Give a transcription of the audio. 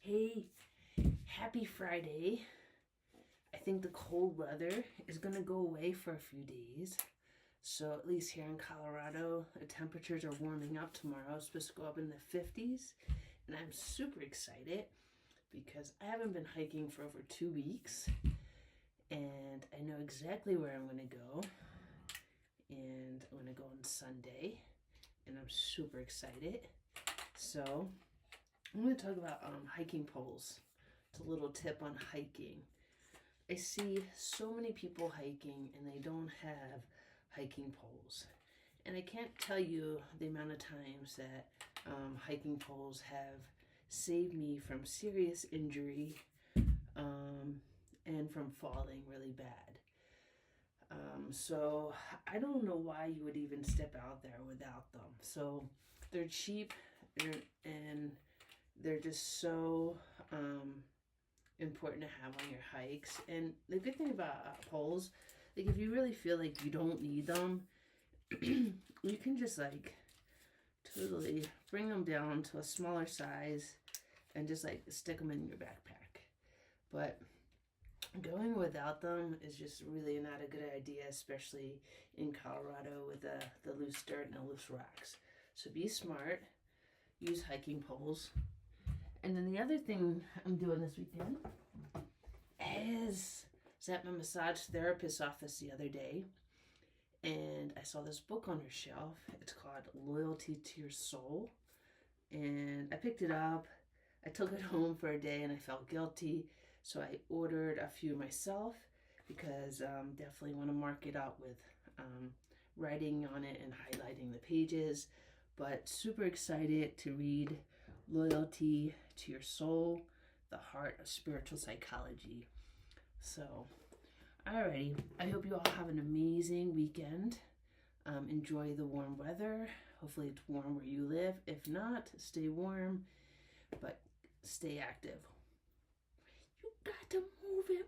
Hey, happy Friday. I think the cold weather is going to go away for a few days. So, at least here in Colorado, the temperatures are warming up tomorrow. It's supposed to go up in the 50s. And I'm super excited because I haven't been hiking for over 2 weeks. And I know exactly where I'm going to go. And I'm going to go on Sunday. And I'm super excited. So, I'm going to talk about hiking poles. It's a little tip on hiking. I see so many people hiking and they don't have hiking poles. And I can't tell you the amount of times that hiking poles have saved me from serious injury and from falling really bad. So I don't know why you would even step out there without them. So they're cheap and they're just so important to have on your hikes. And the good thing about poles, like if you really feel like you don't need them, you can just like totally bring them down to a smaller size and just like stick them in your backpack. But going without them is just really not a good idea, especially in Colorado with the loose dirt and the loose rocks. So be smart, use hiking poles. And then the other thing I'm doing this weekend is I was at my massage therapist's office the other day, and I saw this book on her shelf. It's called Loyalty to Your Soul. And I picked it up. I took it home for a day and I felt guilty. So I ordered a few myself because definitely want to mark it out with writing on it and highlighting the pages. But super excited to read Loyalty to Your Soul, the Heart of Spiritual Psychology. So, alrighty. I hope you all have an amazing weekend. Enjoy the warm weather. Hopefully it's warm where you live. If not, stay warm, but stay active. You got to move it